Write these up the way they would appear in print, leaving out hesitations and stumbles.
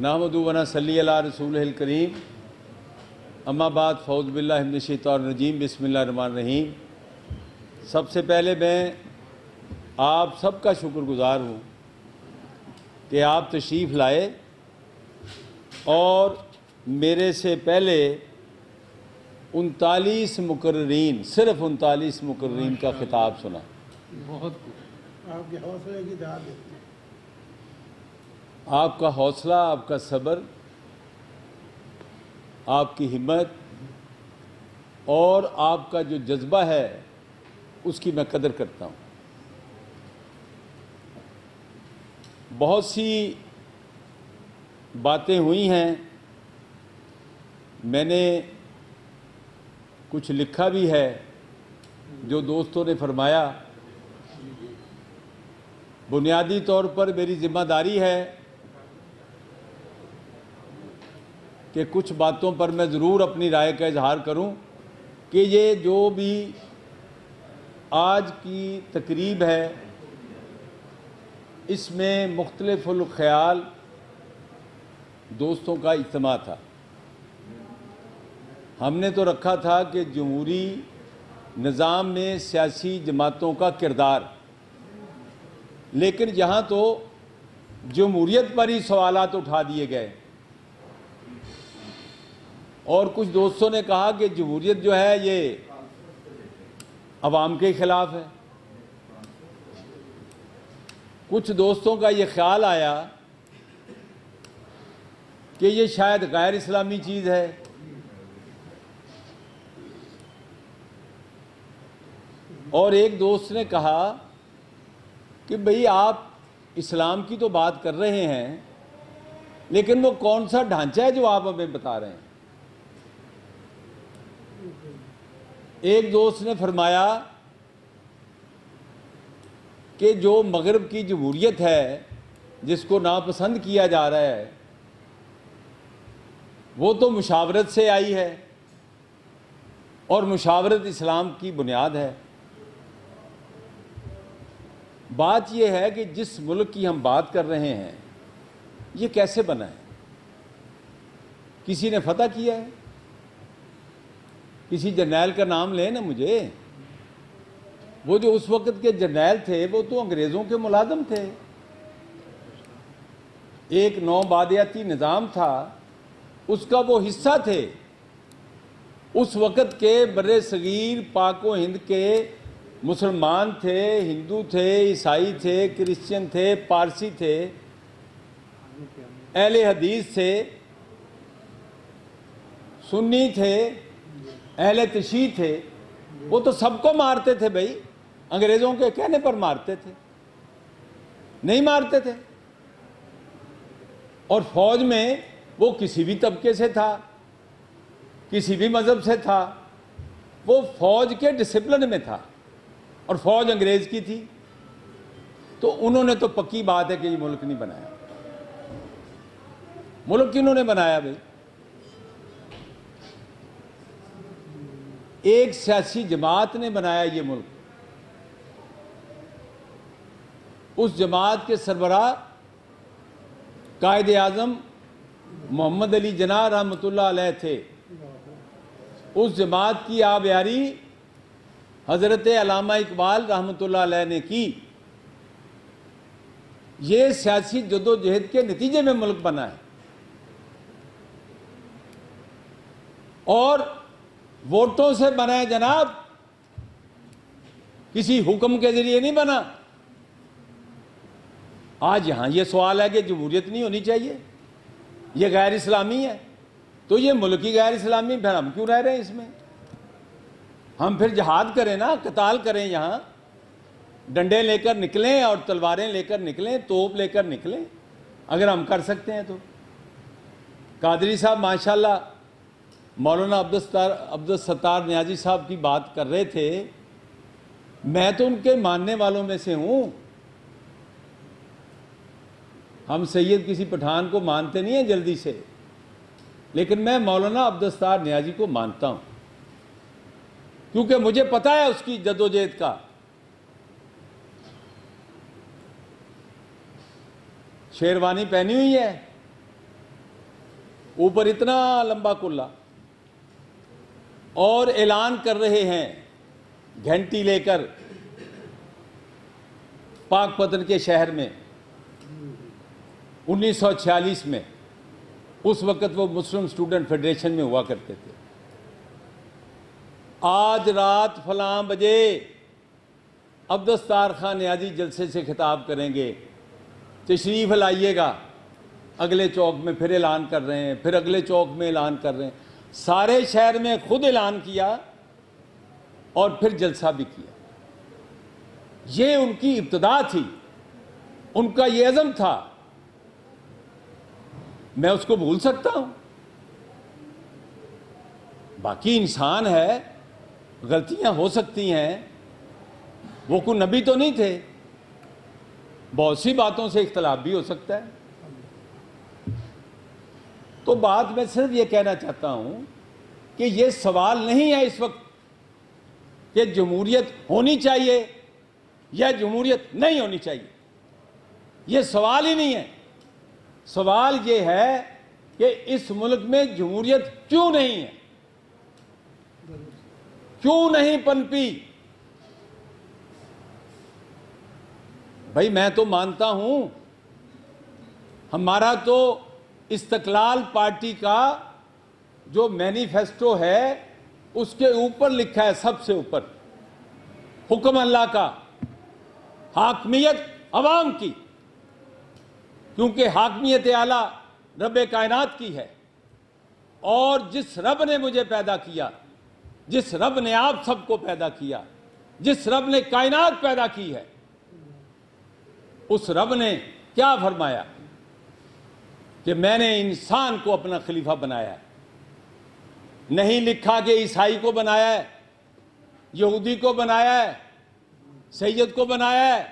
نحمدہ و نصلی علی رسولہ الکریم اما بعد فاعوذ باللہ من الشیطان الرجیم بسم اللہ الرحمن الرحیم۔ سب سے پہلے میں آپ سب کا شکر گزار ہوں کہ آپ تشریف لائے اور میرے سے پہلے 39 مقررین، صرف 39 مقررین کا خطاب سنا۔ بہت کچھ آپ کے حوصلے کی داد دیتے ہیں۔ آپ کا حوصلہ، آپ کا صبر، آپ کی ہمت اور آپ کا جو جذبہ ہے اس کی میں قدر کرتا ہوں۔ بہت سی باتیں ہوئی ہیں، میں نے کچھ لکھا بھی ہے جو دوستوں نے فرمایا۔ بنیادی طور پر میری ذمہ داری ہے کہ کچھ باتوں پر میں ضرور اپنی رائے کا اظہار کروں کہ یہ جو بھی آج کی تقریب ہے اس میں مختلف الخیال دوستوں کا اجتماع تھا۔ ہم نے تو رکھا تھا کہ جمہوری نظام میں سیاسی جماعتوں کا کردار، لیکن یہاں تو جمہوریت پر ہی سوالات اٹھا دیے گئے اور کچھ دوستوں نے کہا کہ جمہوریت جو ہے یہ عوام کے خلاف ہے۔ کچھ دوستوں کا یہ خیال آیا کہ یہ شاید غیر اسلامی چیز ہے۔ اور ایک دوست نے کہا کہ بھئی آپ اسلام کی تو بات کر رہے ہیں لیکن وہ کون سا ڈھانچہ ہے جو آپ ہمیں بتا رہے ہیں۔ ایک دوست نے فرمایا کہ جو مغرب کی جمہوریت ہے جس کو ناپسند کیا جا رہا ہے وہ تو مشاورت سے آئی ہے اور مشاورت اسلام کی بنیاد ہے۔ بات یہ ہے کہ جس ملک کی ہم بات کر رہے ہیں یہ کیسے بنا ہے؟ کسی نے فتح کیا ہے؟ کسی جرنیل کا نام لیں نا مجھے۔ وہ جو اس وقت کے جرنیل تھے وہ تو انگریزوں کے ملازم تھے، ایک نوبادیاتی نظام تھا اس کا وہ حصہ تھے۔ اس وقت کے بر صغیر پاک و ہند کے مسلمان تھے، ہندو تھے، عیسائی تھے، کرسچن تھے، پارسی تھے، اہل حدیث تھے، سنی تھے، اہل تشیع تھے، وہ تو سب کو مارتے تھے بھائی، انگریزوں کے کہنے پر مارتے تھے، نہیں مارتے تھے۔ اور فوج میں وہ کسی بھی طبقے سے تھا، کسی بھی مذہب سے تھا، وہ فوج کے ڈسپلن میں تھا اور فوج انگریز کی تھی۔ تو انہوں نے تو پکی بات ہے کہ یہ ملک نہیں بنایا۔ ملک کنہوں نے بنایا بھائی؟ ایک سیاسی جماعت نے بنایا یہ ملک۔ اس جماعت کے سربراہ قائد اعظم محمد علی جناح رحمۃ اللہ علیہ تھے۔ اس جماعت کی آبیاری حضرت علامہ اقبال رحمۃ اللہ علیہ نے کی۔ یہ سیاسی جدوجہد کے نتیجے میں ملک بنا ہے اور ووٹوں سے بنا ہے جناب، کسی حکم کے ذریعے نہیں بنا۔ آج یہاں یہ سوال ہے کہ جمہوریت نہیں ہونی چاہیے، یہ غیر اسلامی ہے، تو یہ ملک ہی غیر اسلامی، پھر ہم کیوں رہ رہے ہیں اس میں؟ ہم پھر جہاد کریں نا، قتال کریں، یہاں ڈنڈے لے کر نکلیں اور تلواریں لے کر نکلیں، توپ لے کر نکلیں، اگر ہم کر سکتے ہیں تو۔ قادری صاحب ماشاءاللہ مولانا عبدالستار نیازی صاحب کی بات کر رہے تھے، میں تو ان کے ماننے والوں میں سے ہوں۔ ہم سید کسی پٹھان کو مانتے نہیں ہیں جلدی سے، لیکن میں مولانا عبدالستار نیازی کو مانتا ہوں کیونکہ مجھے پتہ ہے اس کی جدوجہد کا۔ شیروانی پہنی ہوئی ہے، اوپر اتنا لمبا کلا، اور اعلان کر رہے ہیں گھنٹی لے کر پاک پتن کے شہر میں 1946 میں، اس وقت وہ مسلم اسٹوڈنٹ فیڈریشن میں ہوا کرتے تھے، آج رات فلاں بجے عبدالستار خان نیازی جلسے سے خطاب کریں گے، تشریف لائیے گا۔ اگلے چوک میں پھر اعلان کر رہے ہیں، پھر اگلے چوک میں اعلان کر رہے ہیں، سارے شہر میں خود اعلان کیا اور پھر جلسہ بھی کیا۔ یہ ان کی ابتدا تھی، ان کا یہ عزم تھا، میں اس کو بھول سکتا ہوں؟ باقی انسان ہے، غلطیاں ہو سکتی ہیں، وہ کوئی نبی تو نہیں تھے، بہت سی باتوں سے اختلاف بھی ہو سکتا ہے۔ تو بات میں صرف یہ کہنا چاہتا ہوں کہ یہ سوال نہیں ہے اس وقت کہ جمہوریت ہونی چاہیے یا جمہوریت نہیں ہونی چاہیے، یہ سوال ہی نہیں ہے۔ سوال یہ ہے کہ اس ملک میں جمہوریت کیوں نہیں ہے، کیوں نہیں پنپی؟ بھائی میں تو مانتا ہوں، ہمارا تو استقلال پارٹی کا جو مینیفیسٹو ہے اس کے اوپر لکھا ہے، سب سے اوپر، حکم اللہ کا، حاکمیت عوام کی، کیونکہ حاکمیت اعلیٰ رب کائنات کی ہے، اور جس رب نے مجھے پیدا کیا، جس رب نے آپ سب کو پیدا کیا، جس رب نے کائنات پیدا کی ہے، اس رب نے کیا فرمایا کہ میں نے انسان کو اپنا خلیفہ بنایا ہے۔ نہیں لکھا کہ عیسائی کو بنایا ہے، یہودی کو بنایا ہے، سید کو بنایا ہے،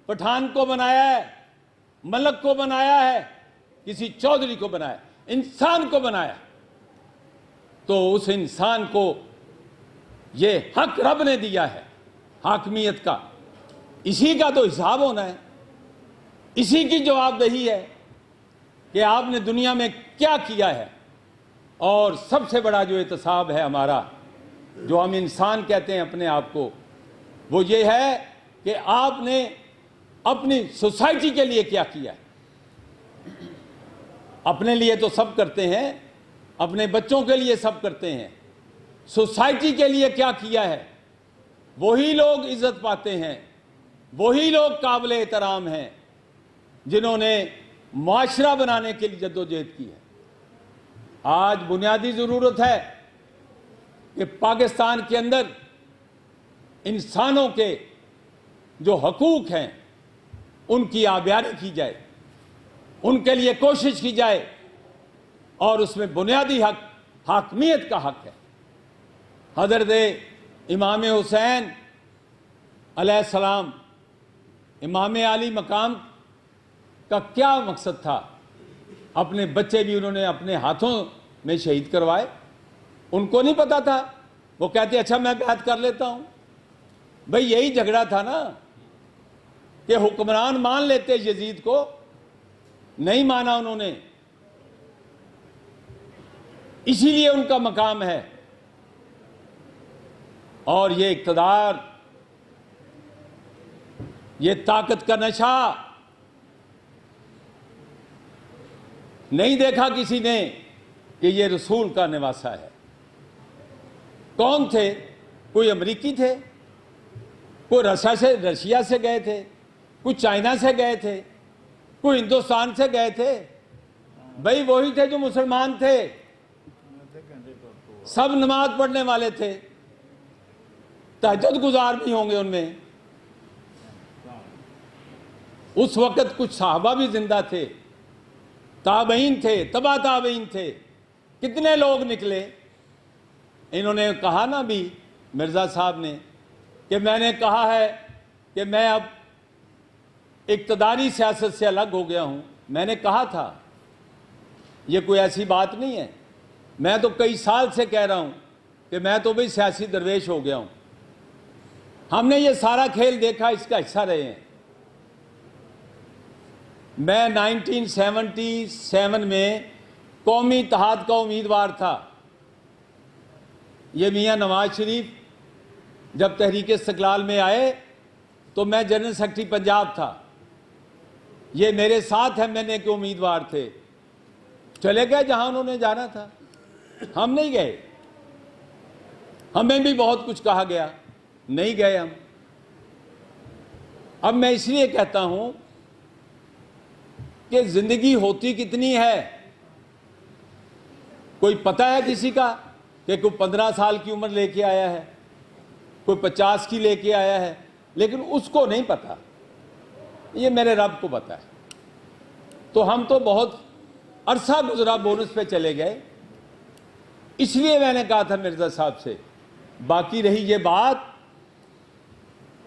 پٹھان کو بنایا ہے، ملک کو بنایا ہے، کسی چودھری کو بنایا، انسان کو بنایا۔ تو اس انسان کو یہ حق رب نے دیا ہے حاکمیت کا، اسی کا تو حساب ہونا ہے، اسی کی جواب دہی ہے کہ آپ نے دنیا میں کیا کیا ہے۔ اور سب سے بڑا جو احتساب ہے ہمارا، جو ہم انسان کہتے ہیں اپنے آپ کو، وہ یہ ہے کہ آپ نے اپنی سوسائٹی کے لیے کیا کیا ہے۔ اپنے لیے تو سب کرتے ہیں، اپنے بچوں کے لیے سب کرتے ہیں، سوسائٹی کے لیے کیا کیا ہے؟ وہی لوگ عزت پاتے ہیں، وہی لوگ قابل احترام ہیں جنہوں نے معاشرہ بنانے کے لیے جدوجہد کی ہے۔ آج بنیادی ضرورت ہے کہ پاکستان کے اندر انسانوں کے جو حقوق ہیں ان کی آبیاری کی جائے، ان کے لیے کوشش کی جائے، اور اس میں بنیادی حق حاکمیت کا حق ہے۔ حضرت امام حسین علیہ السلام، امام عالی مقام کا کیا مقصد تھا؟ اپنے بچے بھی انہوں نے اپنے ہاتھوں میں شہید کروائے، ان کو نہیں پتا تھا، وہ کہتے اچھا میں بیعت کر لیتا ہوں۔ بھئی یہی جھگڑا تھا نا کہ حکمران مان لیتے یزید کو، نہیں مانا انہوں نے، اسی لیے ان کا مقام ہے۔ اور یہ اقتدار، یہ طاقت کا نشہ نہیں دیکھا کسی نے کہ یہ رسول کا نواسا ہے۔ کون تھے؟ کوئی امریکی تھے، کوئی رشیا سے گئے تھے، کوئی چائنا سے گئے تھے، کوئی ہندوستان سے گئے تھے؟ بھئی وہی تھے جو مسلمان تھے، سب نماز پڑھنے والے تھے، تہجد گزار بھی ہوں گے ان میں۔ اس وقت کچھ صحابہ بھی زندہ تھے، تابعین تھے، تبع تابعین تھے، کتنے لوگ نکلے۔ انہوں نے کہا نا بھی، مرزا صاحب نے، کہ میں نے کہا ہے کہ میں اب اقتداری سیاست سے الگ ہو گیا ہوں۔ میں نے کہا تھا، یہ کوئی ایسی بات نہیں ہے، میں تو کئی سال سے کہہ رہا ہوں کہ میں تو بھئی سیاسی درویش ہو گیا ہوں۔ ہم نے یہ سارا کھیل دیکھا، اس کا حصہ رہے ہیں۔ میں 1977 میں قومی اتحاد کا امیدوار تھا۔ یہ میاں نواز شریف جب تحریک استقلال میں آئے تو میں جنرل سیکرٹری پنجاب تھا، یہ میرے ساتھ ایم این اے کے امیدوار تھے، چلے گئے جہاں انہوں نے جانا تھا، ہم نہیں گئے۔ ہمیں بھی بہت کچھ کہا گیا، نہیں گئے ہم۔ اب میں اس لیے کہتا ہوں کہ زندگی ہوتی کتنی ہے، کوئی پتہ ہے کسی کا کہ کوئی 15 سال کی عمر لے کے آیا ہے، کوئی 50 کی لے کے آیا ہے، لیکن اس کو نہیں پتا، یہ میرے رب کو پتا ہے۔ تو ہم تو بہت عرصہ گزرا بونس پہ چلے گئے، اس لیے میں نے کہا تھا مرزا صاحب سے۔ باقی رہی یہ بات،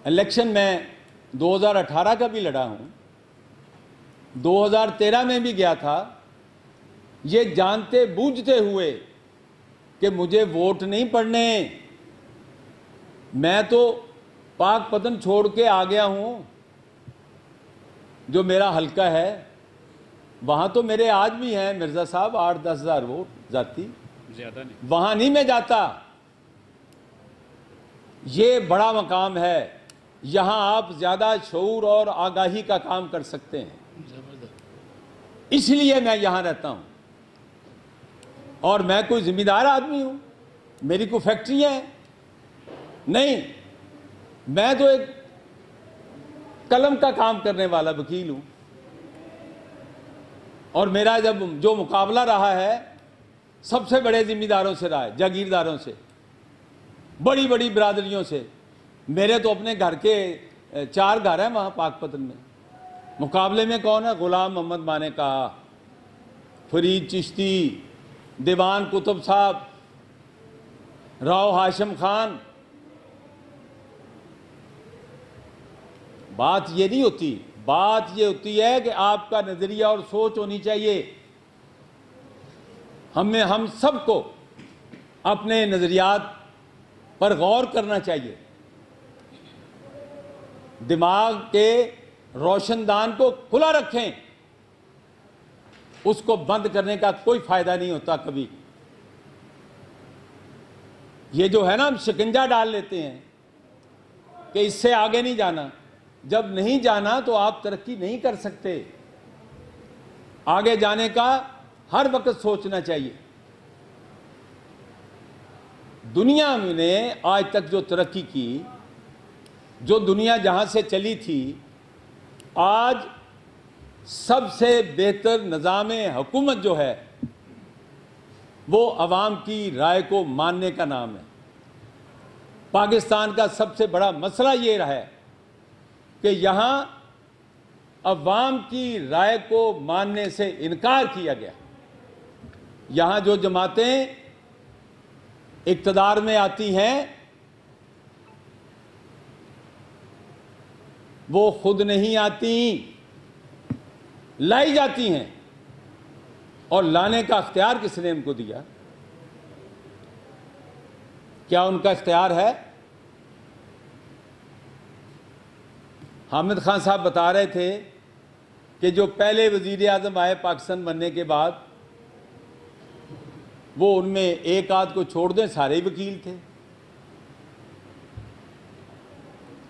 الیکشن میں 2018 کا بھی لڑا ہوں، 2013 میں بھی گیا تھا، یہ جانتے بوجھتے ہوئے کہ مجھے ووٹ نہیں پڑنے، میں تو پاک پتن چھوڑ کے آ گیا ہوں، جو میرا حلقہ ہے وہاں تو میرے آج بھی ہیں مرزا صاحب 8-10 ہزار ووٹ ذاتی، زیادہ نہیں۔ وہاں نہیں میں جاتا۔ یہ بڑا مقام ہے، یہاں آپ زیادہ شعور اور آگاہی کا کام کر سکتے ہیں، اس لیے میں یہاں رہتا ہوں۔ اور میں کوئی ذمہ دار آدمی ہوں، میری کوئی فیکٹری ہے نہیں، میں تو ایک قلم کا کام کرنے والا وکیل ہوں۔ اور میرا جو مقابلہ رہا ہے سب سے بڑے ذمہ داروں سے رہا ہے، جاگیرداروں سے، بڑی بڑی برادریوں سے۔ میرے تو اپنے گھر کے 4 گھر ہیں وہاں پاک پتن میں۔ مقابلے میں کون ہے؟ غلام محمد مانے کا، فرید چشتی، دیوان کتب صاحب، راؤ ہاشم خان۔ بات یہ نہیں ہوتی، بات یہ ہوتی ہے کہ آپ کا نظریہ اور سوچ ہونی چاہیے۔ ہم سب کو اپنے نظریات پر غور کرنا چاہیے، دماغ کے روشن دان کو کھلا رکھیں، اس کو بند کرنے کا کوئی فائدہ نہیں ہوتا کبھی۔ یہ جو ہے نا ہم شکنجا ڈال لیتے ہیں کہ اس سے آگے نہیں جانا، جب نہیں جانا تو آپ ترقی نہیں کر سکتے۔ آگے جانے کا ہر وقت سوچنا چاہیے۔ دنیا نے آج تک جو ترقی کی، جو دنیا جہاں سے چلی تھی، آج سب سے بہتر نظام حکومت جو ہے وہ عوام کی رائے کو ماننے کا نام ہے۔ پاکستان کا سب سے بڑا مسئلہ یہ رہا ہے کہ یہاں عوام کی رائے کو ماننے سے انکار کیا گیا۔ یہاں جو جماعتیں اقتدار میں آتی ہیں وہ خود نہیں آتی، لائی جاتی ہیں، اور لانے کا اختیار کس نے ان کو دیا؟ کیا ان کا اختیار ہے؟ حامد خان صاحب بتا رہے تھے کہ جو پہلے وزیر اعظم آئے پاکستان بننے کے بعد، وہ ان میں ایک آدھ کو چھوڑ دیں سارے ہی وکیل تھے،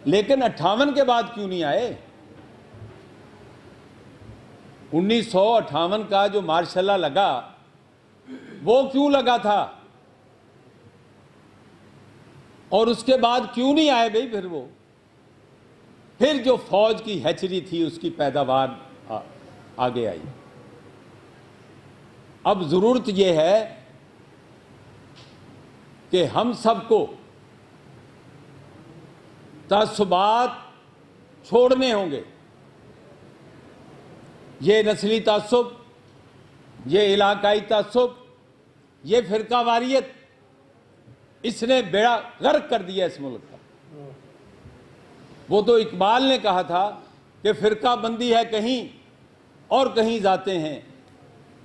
لیکن 58 کے بعد کیوں نہیں آئے؟ 1958 کا جو مارشاء اللہ لگا وہ کیوں لگا تھا؟ اور اس کے بعد کیوں نہیں آئے بھائی؟ پھر جو فوج کی ہیچری تھی اس کی پیداوار آگے آئی۔ اب ضرورت یہ ہے کہ ہم سب کو تعصبات چھوڑنے ہوں گے۔ یہ نسلی تعصب، یہ علاقائی تعصب، یہ فرقہ واریت، اس نے بیڑا غرق کر دیا اس ملک کا۔ وہ تو اقبال نے کہا تھا کہ فرقہ بندی ہے کہیں اور کہیں ذاتیں ہیں،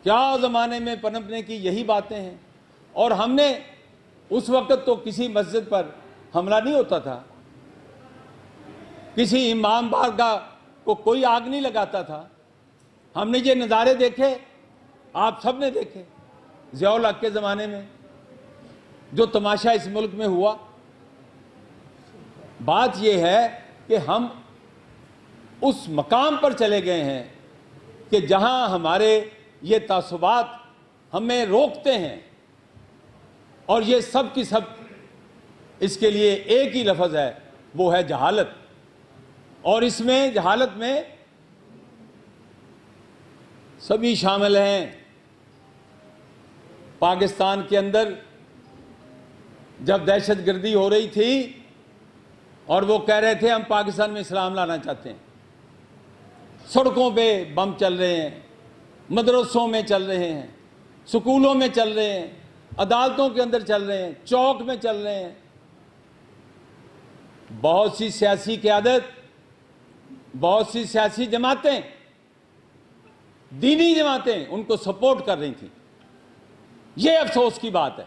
کیا زمانے میں پنپنے کی یہی باتیں ہیں۔ اور ہم نے اس وقت تو کسی مسجد پر حملہ نہیں ہوتا تھا، کسی امام بارگاہ کو کوئی آگ نہیں لگاتا تھا۔ ہم نے یہ نظارے دیکھے، آپ سب نے دیکھے۔ ضیاء الحق کے زمانے میں جو تماشا اس ملک میں ہوا. بات یہ ہے کہ ہم اس مقام پر چلے گئے ہیں کہ جہاں ہمارے یہ تعصبات ہمیں روکتے ہیں، اور یہ سب کی سب اس کے لیے ایک ہی لفظ ہے، وہ ہے جہالت. اور اس میں جہالت میں سبھی شامل ہیں. پاکستان کے اندر جب دہشت گردی ہو رہی تھی اور وہ کہہ رہے تھے ہم پاکستان میں اسلام لانا چاہتے ہیں، سڑکوں پہ بم چل رہے ہیں، مدرسوں میں چل رہے ہیں، سکولوں میں چل رہے ہیں، عدالتوں کے اندر چل رہے ہیں، چوک میں چل رہے ہیں. بہت سی سیاسی قیادت، بہت سی سیاسی جماعتیں، دینی جماعتیں ان کو سپورٹ کر رہی تھیں. یہ افسوس کی بات ہے.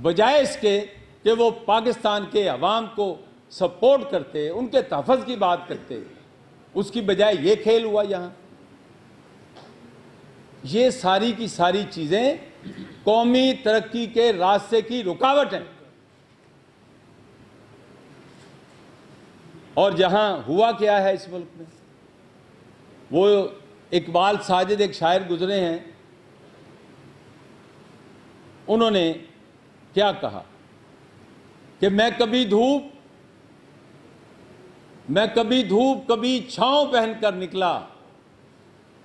بجائے اس کے کہ وہ پاکستان کے عوام کو سپورٹ کرتے، ان کے تحفظ کی بات کرتے، اس کی بجائے یہ کھیل ہوا یہاں. یہ ساری کی ساری چیزیں قومی ترقی کے راستے کی رکاوٹ ہیں. اور جہاں ہوا کیا ہے اس ملک میں، وہ اقبال ساجد ایک شاعر گزرے ہیں، انہوں نے کیا کہا کہ میں کبھی دھوپ کبھی چھاؤں پہن کر نکلا،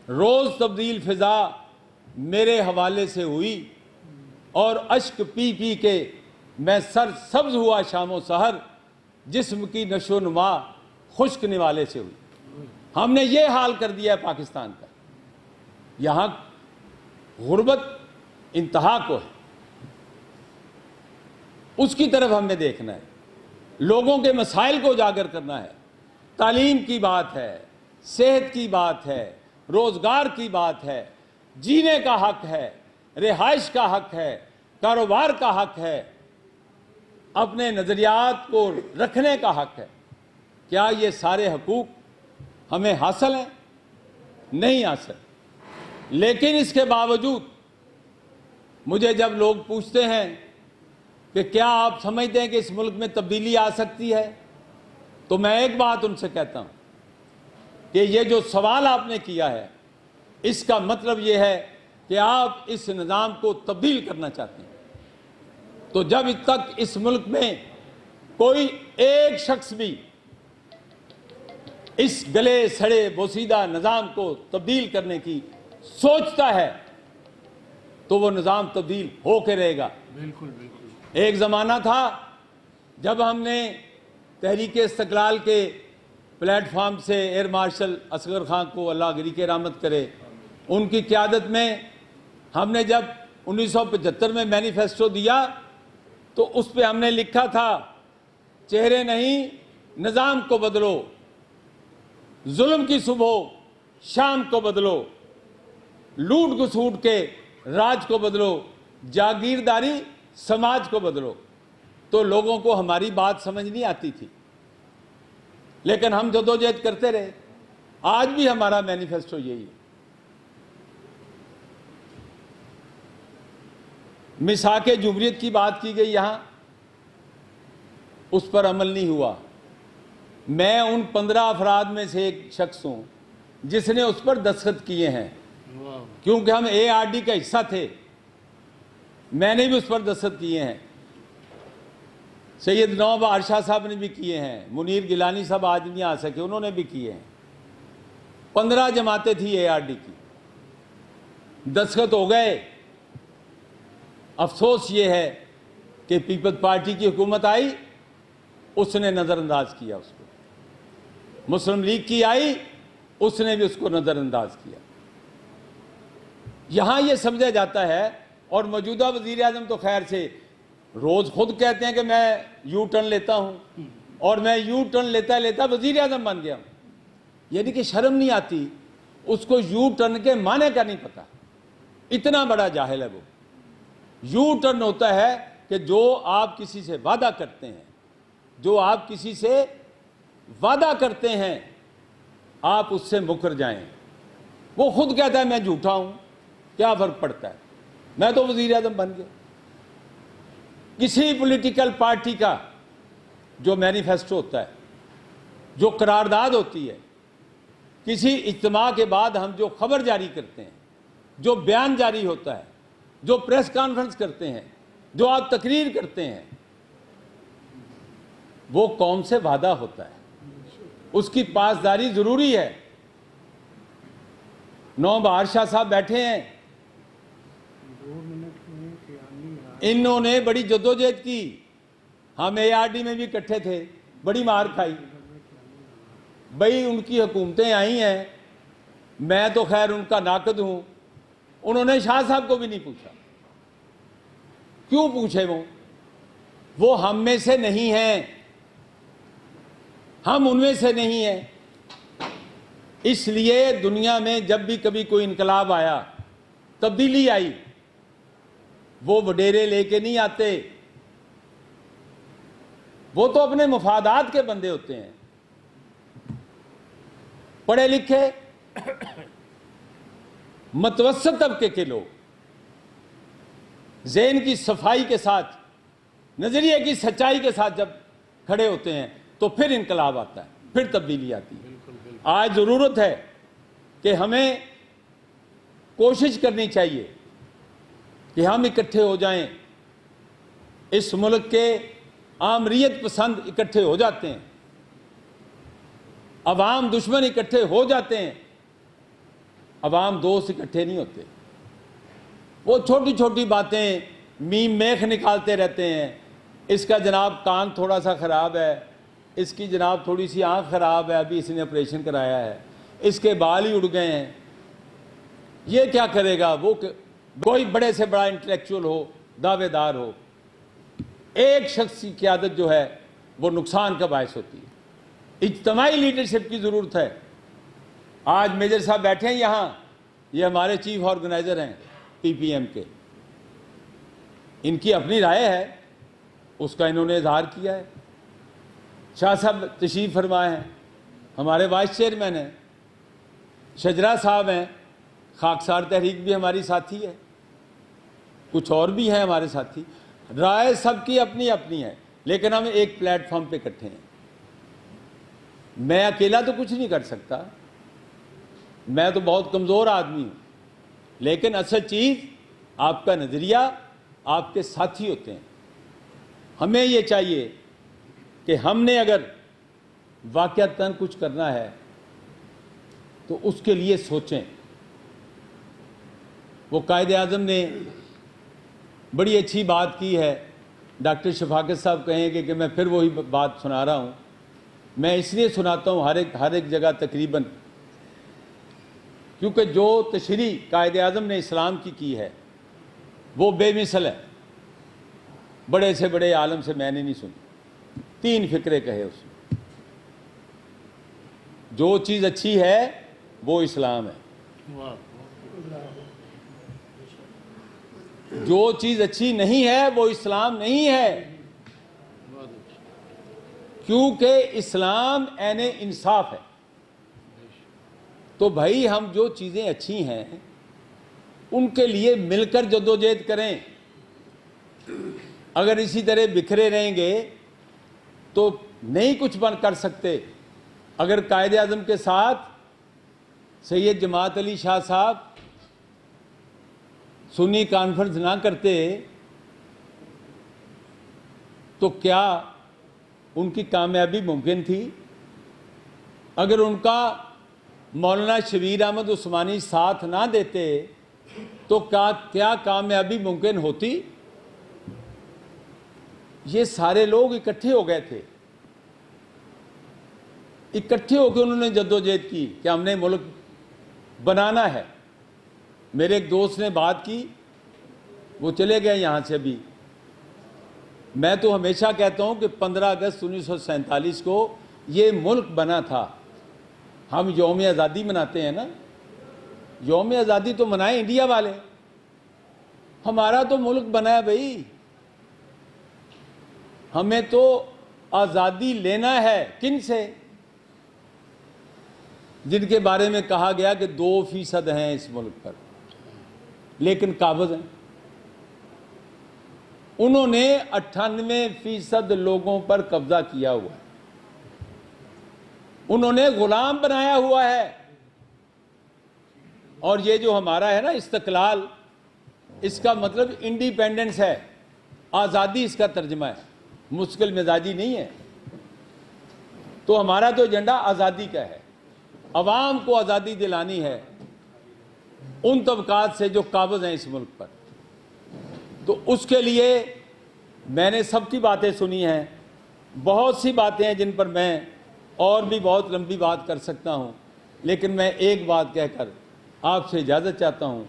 روز تبدیل فضا میرے حوالے سے ہوئی، اور اشک پی پی کے میں سر سبز ہوا شام و سحر، جسم کی نشو و نما خشک نوالے سے ہوئی. ہم نے یہ حال کر دیا ہے پاکستان کا. یہاں غربت انتہا کو ہے، اس کی طرف ہمیں دیکھنا ہے، لوگوں کے مسائل کو اجاگر کرنا ہے. تعلیم کی بات ہے، صحت کی بات ہے، روزگار کی بات ہے، جینے کا حق ہے، رہائش کا حق ہے، کاروبار کا حق ہے، اپنے نظریات کو رکھنے کا حق ہے. کیا یہ سارے حقوق ہمیں حاصل ہیں؟ نہیں حاصل. لیکن اس کے باوجود مجھے جب لوگ پوچھتے ہیں کہ کیا آپ سمجھتے ہیں کہ اس ملک میں تبدیلی آ سکتی ہے، تو میں ایک بات ان سے کہتا ہوں کہ یہ جو سوال آپ نے کیا ہے، اس کا مطلب یہ ہے کہ آپ اس نظام کو تبدیل کرنا چاہتے ہیں. تو جب تک اس ملک میں کوئی ایک شخص بھی اس گلے سڑے بوسیدہ نظام کو تبدیل کرنے کی سوچتا ہے تو وہ نظام تبدیل ہو کے رہے گا. بالکل بالکل. ایک زمانہ تھا جب ہم نے تحریک استقلال کے پلیٹ فارم سے ایئر مارشل اصغر خان کو اللہ گری کے رحمت کرے، ان کی قیادت میں ہم نے جب 1975 میں مینیفیسٹو دیا تو اس پہ ہم نے لکھا تھا چہرے نہیں نظام کو بدلو، ظلم کی صبح شام کو بدلو، لوٹ گھسوٹ کے راج کو بدلو، جاگیرداری سماج کو بدلو. تو لوگوں کو ہماری بات سمجھ نہیں آتی تھی، لیکن ہم جدوجہد کرتے رہے. آج بھی ہمارا مینیفیسٹو یہی ہے. میثاق جمہوریت کی بات کی گئی یہاں، اس پر عمل نہیں ہوا. میں ان 15 افراد میں سے ایک شخص ہوں جس نے اس پر دستخط کیے ہیں، کیونکہ ہم ARD کا حصہ تھے. میں نے بھی اس پر دستخط کیے ہیں، سید نواب عرشا صاحب نے بھی کیے ہیں، منیر گیلانی صاحب آج نہیں آ سکے، انہوں نے بھی کیے ہیں. 15 جماعتیں تھی ARD کی، دستخط ہو گئے. افسوس یہ ہے کہ پیپلز پارٹی کی حکومت آئی، اس نے نظر انداز کیا اس کو. مسلم لیگ کی آئی، اس نے بھی اس کو نظر انداز کیا. یہاں یہ سمجھا جاتا ہے، اور موجودہ وزیر اعظم تو خیر سے روز خود کہتے ہیں کہ میں یو ٹرن لیتا ہوں، اور میں یو ٹرن لیتا لیتا وزیر اعظم بن گیا ہوں. یعنی کہ شرم نہیں آتی، اس کو یو ٹرن کے معنی کا نہیں پتا. اتنا بڑا جاہل ہے وہ. یو ٹرن ہوتا ہے کہ جو آپ کسی سے وعدہ کرتے ہیں، جو آپ کسی سے وعدہ کرتے ہیں آپ اس سے مکر جائیں. وہ خود کہتا ہے میں جھوٹا ہوں، کیا فرق پڑتا ہے. میں تو وزیر اعظم بن گیا۔ کسی پولیٹیکل پارٹی کا جو مینیفیسٹو ہوتا ہے، جو قرارداد ہوتی ہے، کسی اجتماع کے بعد ہم جو خبر جاری کرتے ہیں، جو بیان جاری ہوتا ہے، جو پریس کانفرنس کرتے ہیں، جو آپ تقریر کرتے ہیں، وہ قوم سے وعدہ ہوتا ہے، اس کی پاسداری ضروری ہے۔ نو بہار شاہ صاحب بیٹھے ہیں، 2 منٹ میں قیامی انہوں نے بڑی جدوجہد کی، ہم اے آر ڈی میں بھی اکٹھے تھے، بڑی مار کھائی بھئی، ان کی حکومتیں آئی ہیں، میں تو خیر ان کا ناقد ہوں، انہوں نے شاہ صاحب کو بھی نہیں پوچھا۔ کیوں پوچھے؟ وہ ہم میں سے نہیں ہیں، ہم ان میں سے نہیں ہیں۔ اس لیے دنیا میں جب بھی کبھی کوئی انقلاب آیا، تبدیلی آئی، وہ وڈیرے لے کے نہیں آتے، وہ تو اپنے مفادات کے بندے ہوتے ہیں۔ پڑھے لکھے متوسط طبقے کے لوگ ذہن کی صفائی کے ساتھ، نظریے کی سچائی کے ساتھ جب کھڑے ہوتے ہیں تو پھر انقلاب آتا ہے، پھر تبدیلی آتی ہے۔ آج ضرورت ہے کہ ہمیں کوشش کرنی چاہیے کہ ہم اکٹھے ہو جائیں۔ اس ملک کے آمریت پسند اکٹھے ہو جاتے ہیں، عوام دشمن اکٹھے ہو جاتے ہیں، عوام دوست اکٹھے نہیں ہوتے۔ وہ چھوٹی چھوٹی باتیں میم میخ نکالتے رہتے ہیں، اس کا جناب کان تھوڑا سا خراب ہے، اس کی جناب تھوڑی سی آنکھ خراب ہے، ابھی اس نے آپریشن کرایا ہے، اس کے بال ہی اڑ گئے ہیں، یہ کیا کرے گا؟ وہ کوئی بڑے سے بڑا انٹلیکچوئل ہو، دعوے دار ہو، ایک شخص کی قیادت جو ہے وہ نقصان کا باعث ہوتی ہے۔ اجتماعی لیڈرشپ کی ضرورت ہے۔ آج میجر صاحب بیٹھے ہیں یہاں، یہ ہمارے چیف آرگنائزر ہیں پی پی ایم کے، ان کی اپنی رائے ہے، اس کا انہوں نے اظہار کیا ہے۔ شاہ صاحب تشریف فرما ہیں، ہمارے وائس چیئرمین ہیں، شجرا صاحب ہیں، خاکسار تحریک بھی ہماری ساتھی ہے، کچھ اور بھی ہیں ہمارے ساتھی۔ رائے سب کی اپنی اپنی ہے، لیکن ہم ایک پلیٹ فارم پہ اکٹھے ہیں۔ میں اکیلا تو کچھ نہیں کر سکتا، میں تو بہت کمزور آدمی ہوں، لیکن اصل چیز آپ کا نظریہ، آپ کے ساتھی ہوتے ہیں۔ ہمیں یہ چاہیے کہ ہم نے اگر واقعتاً کچھ کرنا ہے تو اس کے لیے سوچیں۔ وہ قائد اعظم نے بڑی اچھی بات کی ہے، ڈاکٹر شفاقت صاحب کہیں گے کہ میں پھر وہی بات سنا رہا ہوں، میں اس لیے سناتا ہوں ہر ایک جگہ تقریباً، کیونکہ جو تشریح قائد اعظم نے اسلام کی ہے وہ بے مثل ہے۔ بڑے سے بڑے عالم سے میں نے نہیں سنی، 3 فقرے کہے اس نے۔ جو چیز اچھی ہے وہ اسلام ہے، جو چیز اچھی نہیں ہے وہ اسلام نہیں ہے، کیونکہ اسلام عین انصاف ہے۔ تو بھائی ہم جو چیزیں اچھی ہیں ان کے لیے مل کر جدوجہد کریں۔ اگر اسی طرح بکھرے رہیں گے تو نہیں کچھ بن کر سکتے۔ اگر قائد اعظم کے ساتھ سید جماعت علی شاہ صاحب سنی کانفرنس نہ کرتے تو کیا ان کی کامیابی ممکن تھی؟ اگر ان کا مولانا شبیر احمد عثمانی ساتھ نہ دیتے تو کیا کامیابی ممکن ہوتی؟ یہ سارے لوگ اکٹھے ہو گئے تھے، اکٹھے ہو کے انہوں نے جدوجہد کی کہ ہم نے ملک بنانا ہے۔ میرے ایک دوست نے بات کی، وہ چلے گئے یہاں سے ابھی۔ میں تو ہمیشہ کہتا ہوں کہ 15 اگست 1947 کو یہ ملک بنا تھا۔ ہم یوم آزادی مناتے ہیں نا، یوم آزادی تو منائیں انڈیا والے، ہمارا تو ملک بنا ہے بھائی، ہمیں تو آزادی لینا ہے۔ کن سے؟ جن کے بارے میں کہا گیا کہ 2% ہیں اس ملک پر، لیکن قابض ہیں۔ انہوں نے 98% لوگوں پر قبضہ کیا ہوا ہے، انہوں نے غلام بنایا ہوا ہے۔ اور یہ جو ہمارا ہے نا استقلال، اس کا مطلب انڈیپینڈنس ہے، آزادی اس کا ترجمہ ہے، مستقل مزاجی نہیں ہے۔ تو ہمارا تو ایجنڈا آزادی کا ہے، عوام کو آزادی دلانی ہے ان طبقات سے جو قابض ہیں اس ملک پر۔ تو اس کے لیے میں نے سب کی باتیں سنی ہیں، بہت سی باتیں ہیں جن پر میں اور بھی بہت لمبی بات کر سکتا ہوں، لیکن میں ایک بات کہہ کر آپ سے اجازت چاہتا ہوں،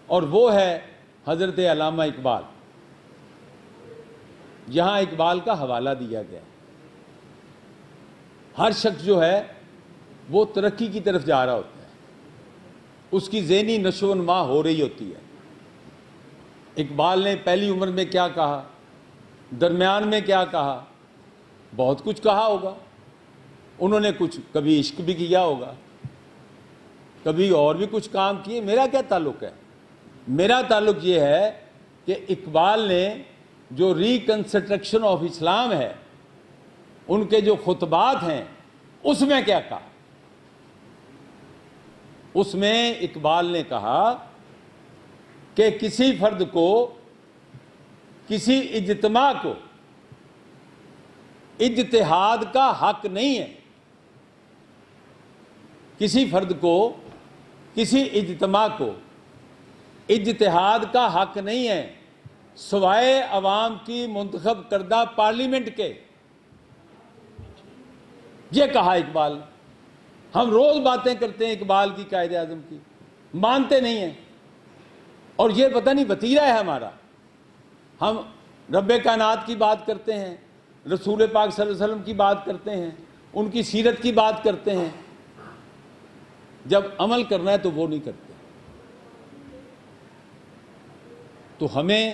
اور وہ ہے حضرت علامہ اقبال۔ یہاں اقبال کا حوالہ دیا گیا ہے۔ ہر شخص جو ہے وہ ترقی کی طرف جا رہا ہوتا ہے، اس کی ذہنی نشو و نما ہو رہی ہوتی ہے۔ اقبال نے پہلی عمر میں کیا کہا، درمیان میں کیا کہا، بہت کچھ کہا ہوگا۔ انہوں نے کبھی عشق بھی کیا ہوگا، کبھی اور بھی کچھ کام کیے۔ میرا کیا تعلق ہے؟ میرا تعلق یہ ہے کہ اقبال نے جو ریکنسٹرکشن آف اسلام ہے، ان کے جو خطبات ہیں، اس میں کیا کہا؟ اس میں اقبال نے کہا کہ کسی فرد کو، کسی اجتماع کو اجتہاد کا حق نہیں ہے، کسی فرد کو، کسی اجتماع کو اجتہاد کا حق نہیں ہے سوائے عوام کی منتخب کردہ پارلیمنٹ کے۔ یہ کہا اقبال نے۔ ہم روز باتیں کرتے ہیں اقبال کی، قائد اعظم کی، مانتے نہیں ہیں، اور یہ پتہ نہیں وتیرہ ہے ہمارا۔ ہم رب کائنات کی بات کرتے ہیں، رسول پاک صلی اللہ علیہ وسلم کی بات کرتے ہیں، ان کی سیرت کی بات کرتے ہیں، جب عمل کرنا ہے تو وہ نہیں کرتے۔ تو ہمیں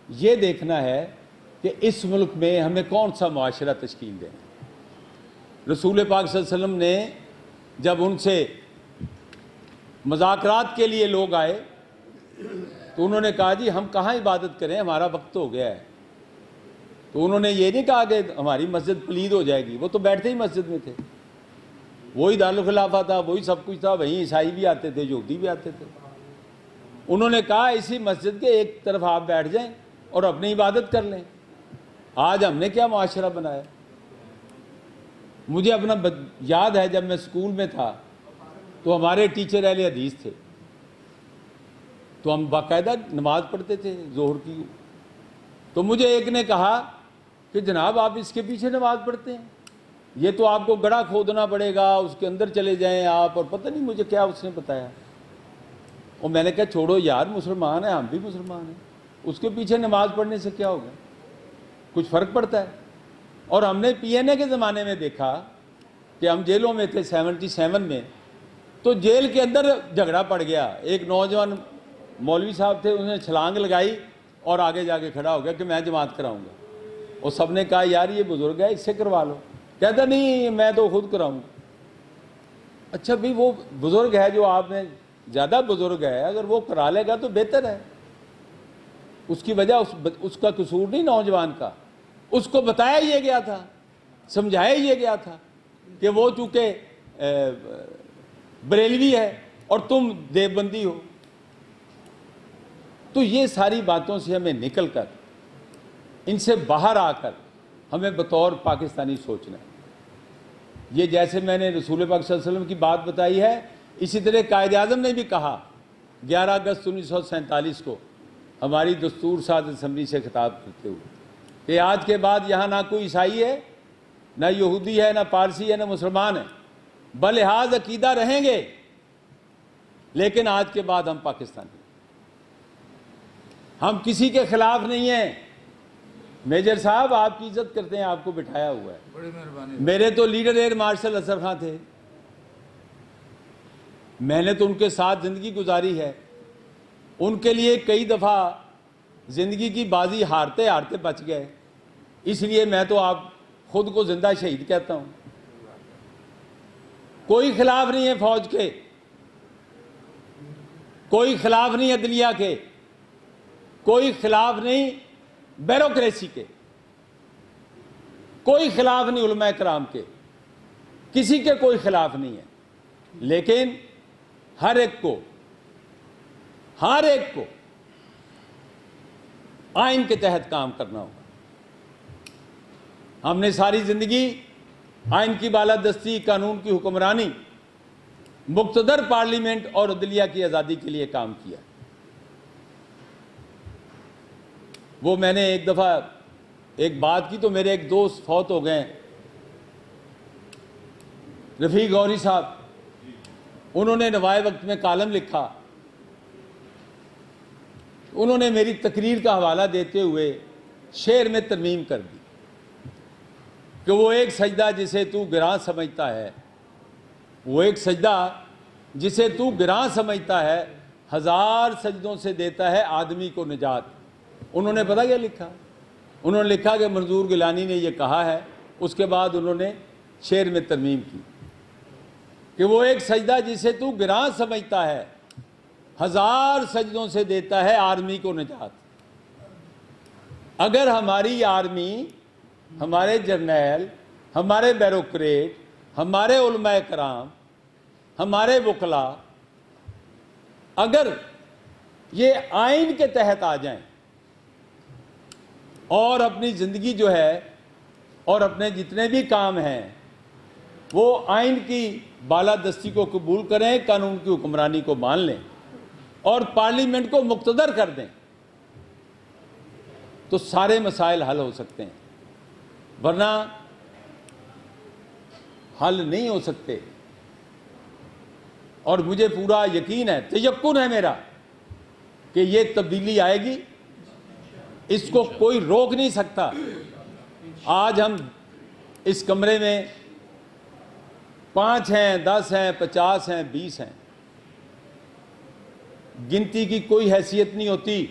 یہ دیکھنا ہے کہ اس ملک میں ہمیں کون سا معاشرہ تشکیل دیں۔ رسول پاک صلی اللہ علیہ وسلم نے جب ان سے مذاکرات کے لیے لوگ آئے تو انہوں نے کہا جی ہم کہاں عبادت کریں، ہمارا وقت ہو گیا ہے۔ تو انہوں نے یہ نہیں کہا کہ ہماری مسجد پلید ہو جائے گی، وہ تو بیٹھتے ہی مسجد میں تھے، وہی دارالخلافہ تھا، وہی سب کچھ تھا، وہیں عیسائی بھی آتے تھے، یہودی بھی آتے تھے۔ انہوں نے کہا اسی مسجد کے ایک طرف آپ بیٹھ جائیں اور اپنی عبادت کر لیں۔ آج ہم نے کیا معاشرہ بنایا؟ مجھے اپنا یاد ہے جب میں اسکول میں تھا تو ہمارے ٹیچر اہل حدیث تھے، تو ہم باقاعدہ نماز پڑھتے تھے ظہر کی۔ تو مجھے ایک نے کہا کہ جناب آپ اس کے پیچھے نماز پڑھتے ہیں، یہ تو آپ کو گڑھا کھودنا پڑے گا، اس کے اندر چلے جائیں آپ، اور پتہ نہیں مجھے کیا اس نے بتایا۔ اور میں نے کہا چھوڑو یار، مسلمان ہیں، ہم بھی مسلمان ہیں، اس کے پیچھے نماز پڑھنے سے کیا ہوگا، کچھ فرق پڑتا ہے؟ اور ہم نے پی این اے کے زمانے میں دیکھا کہ ہم جیلوں میں تھے 77 میں، تو جیل کے اندر جھگڑا پڑ گیا۔ ایک نوجوان مولوی صاحب تھے، انہوں نے چھلانگ لگائی اور آگے جا کے کھڑا ہو گیا کہ میں جماعت کراؤں گا، اور سب نے کہا یار یہ بزرگ ہے، اس سے کروا لو۔ کہتا نہیں میں تو خود کراؤں گا۔ اچھا بھی وہ بزرگ ہے جو آپ نے، زیادہ بزرگ ہے، اگر وہ کرا لے گا تو بہتر ہے، اس کی وجہ اس کا قصور نہیں نوجوان کا، اس کو بتایا یہ گیا تھا، سمجھایا یہ گیا تھا کہ وہ چونکہ بریلوی ہے اور تم دیوبندی ہو۔ تو یہ ساری باتوں سے ہمیں نکل کر، ان سے باہر آ کر ہمیں بطور پاکستانی سوچنا ہے۔ یہ جیسے میں نے رسول پاک صلی اللہ علیہ وسلم کی بات بتائی ہے، اسی طرح قائد اعظم نے بھی کہا 11 اگست 1947 کو ہماری دستور ساز اسمبلی سے خطاب کرتے ہوئے کہ آج کے بعد یہاں نہ کوئی عیسائی ہے، نہ یہودی ہے، نہ پارسی ہے، نہ مسلمان ہے، بلحاظ عقیدہ رہیں گے، لیکن آج کے بعد ہم پاکستانی، ہم کسی کے خلاف نہیں ہیں۔ میجر صاحب آپ کی عزت کرتے ہیں، آپ کو بٹھایا ہوا ہے، بڑی مہربانی۔ میرے تو leader air marshal Azhar Khan تھے، میں نے تو ان کے ساتھ زندگی گزاری ہے، ان کے لیے کئی دفعہ زندگی کی بازی ہارتے ہارتے بچ گئے، اس لیے میں تو آپ خود کو زندہ شہید کہتا ہوں۔ کوئی خلاف نہیں ہے فوج کے، کوئی خلاف نہیں عدلیہ کے، کوئی خلاف نہیں بیوروکریسی کے, کوئی خلاف نہیں علماء کرام کے, کسی کے کوئی خلاف نہیں ہے, لیکن ہر ایک کو آئین کے تحت کام کرنا ہوگا. ہم نے ساری زندگی آئین کی بالادستی, قانون کی حکمرانی, مقتدر پارلیمنٹ اور عدلیہ کی آزادی کے لیے کام کیا. وہ میں نے ایک دفعہ ایک بات کی تو میرے ایک دوست فوت ہو گئے, رفیق غوری صاحب, انہوں نے نوائے وقت میں کالم لکھا. انہوں نے میری تقریر کا حوالہ دیتے ہوئے شعر میں ترمیم کر دی کہ وہ ایک سجدہ جسے تو گراں سمجھتا ہے, وہ ایک سجدہ جسے تو گراں سمجھتا ہے, 1000 سجدوں سے دیتا ہے آدمی کو نجات. انہوں نے پتہ کیا لکھا؟ انہوں نے لکھا کہ منظور گیلانی نے یہ کہا ہے. اس کے بعد انہوں نے شعر میں ترمیم کی کہ وہ ایک سجدہ جسے تو گراں سمجھتا ہے, 1000 سجدوں سے دیتا ہے آدمی کو نجات. اگر ہماری آرمی, ہمارے جرنیل, ہمارے بیوروکریٹ, ہمارے علماء کرام, ہمارے وکلاء اگر یہ آئین کے تحت آ جائیں اور اپنی زندگی جو ہے اور اپنے جتنے بھی کام ہیں وہ آئین کی بالادستی کو قبول کریں, قانون کی حکمرانی کو مان لیں اور پارلیمنٹ کو مقتدر کر دیں, تو سارے مسائل حل ہو سکتے ہیں, ورنہ حل نہیں ہو سکتے. اور مجھے پورا یقین ہے, تیقن ہے میرا کہ یہ تبدیلی آئے گی, اس کو کوئی روک نہیں سکتا. آج ہم اس کمرے میں 5 ہیں, 10 ہیں, 50 ہیں, 20 ہیں, گنتی کی کوئی حیثیت نہیں ہوتی.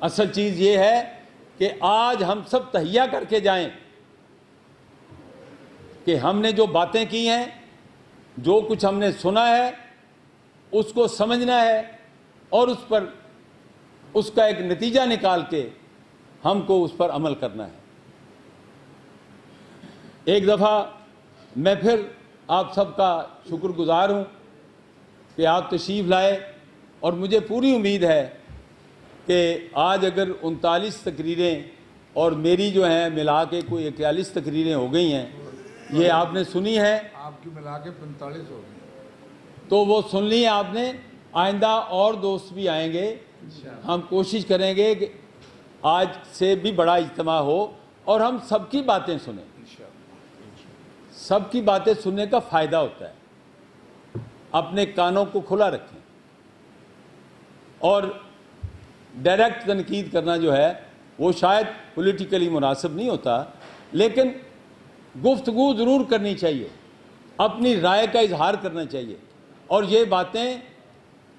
اصل چیز یہ ہے کہ آج ہم سب تہیہ کر کے جائیں کہ ہم نے جو باتیں کی ہیں, جو کچھ ہم نے سنا ہے, اس کو سمجھنا ہے اور اس کا ایک نتیجہ نکال کے ہم کو اس پر عمل کرنا ہے. ایک دفعہ میں پھر آپ سب کا شکر گزار ہوں کہ آپ تشریف لائے, اور مجھے پوری امید ہے کہ آج اگر 39 تقریریں اور میری جو ہیں ملا کے کوئی 41 تقریریں ہو گئی ہیں, یہ آپ نے سنی ہیں, آپ کی ملا کے 45 ہو گئی, تو وہ سن لی آپ نے. آئندہ اور دوست بھی آئیں گے, ہم کوشش کریں گے کہ آج سے بھی بڑا اجتماع ہو اور ہم سب کی باتیں سنیں. سب کی باتیں سننے کا فائدہ ہوتا ہے. اپنے کانوں کو کھلا رکھیں, اور ڈائریکٹ تنقید کرنا جو ہے وہ شاید پولیٹیکلی مناسب نہیں ہوتا, لیکن گفتگو ضرور کرنی چاہیے, اپنی رائے کا اظہار کرنا چاہیے. اور یہ باتیں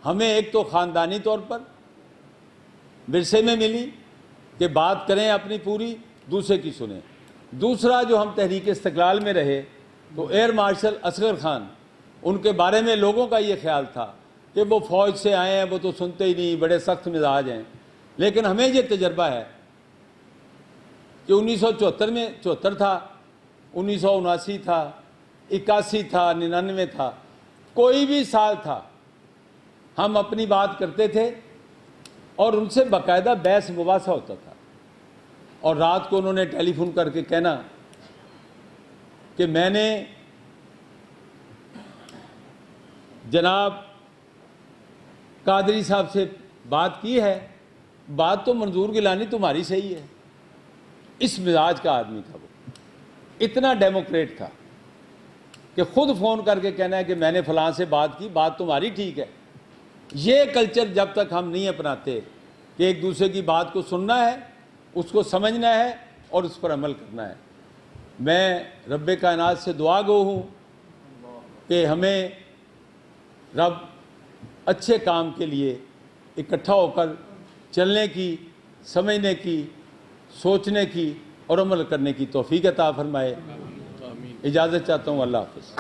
ہمیں ایک تو خاندانی طور پر ورثے میں ملی کہ بات کریں اپنی پوری, دوسرے کی سنیں. دوسرا جو ہم تحریک استقلال میں رہے تو ایئر مارشل اصغر خان, ان کے بارے میں لوگوں کا یہ خیال تھا کہ وہ فوج سے آئے ہیں, وہ تو سنتے ہی نہیں, بڑے سخت مزاج ہیں. لیکن ہمیں یہ تجربہ ہے کہ 1974 میں 74 تھا, 1979 تھا, 81 تھا, 99 تھا, کوئی بھی سال تھا, ہم اپنی بات کرتے تھے اور ان سے باقاعدہ بحث مباحثہ ہوتا تھا. اور رات کو انہوں نے ٹیلی فون کر کے کہنا کہ میں نے جناب قادری صاحب سے بات کی ہے, بات تو منظور گیلانی تمہاری صحیح ہے. اس مزاج کا آدمی تھا وہ, اتنا ڈیموکریٹ تھا کہ خود فون کر کے کہنا ہے کہ میں نے فلاں سے بات کی, بات تمہاری ٹھیک ہے. یہ کلچر جب تک ہم نہیں اپناتے کہ ایک دوسرے کی بات کو سننا ہے, اس کو سمجھنا ہے اور اس پر عمل کرنا ہے. میں رب کائنات سے دعا گو ہوں کہ ہمیں رب اچھے کام کے لیے اکٹھا ہو کر چلنے کی, سمجھنے کی, سوچنے کی اور عمل کرنے کی توفیق عطا فرمائے. اجازت چاہتا ہوں, اللہ حافظ.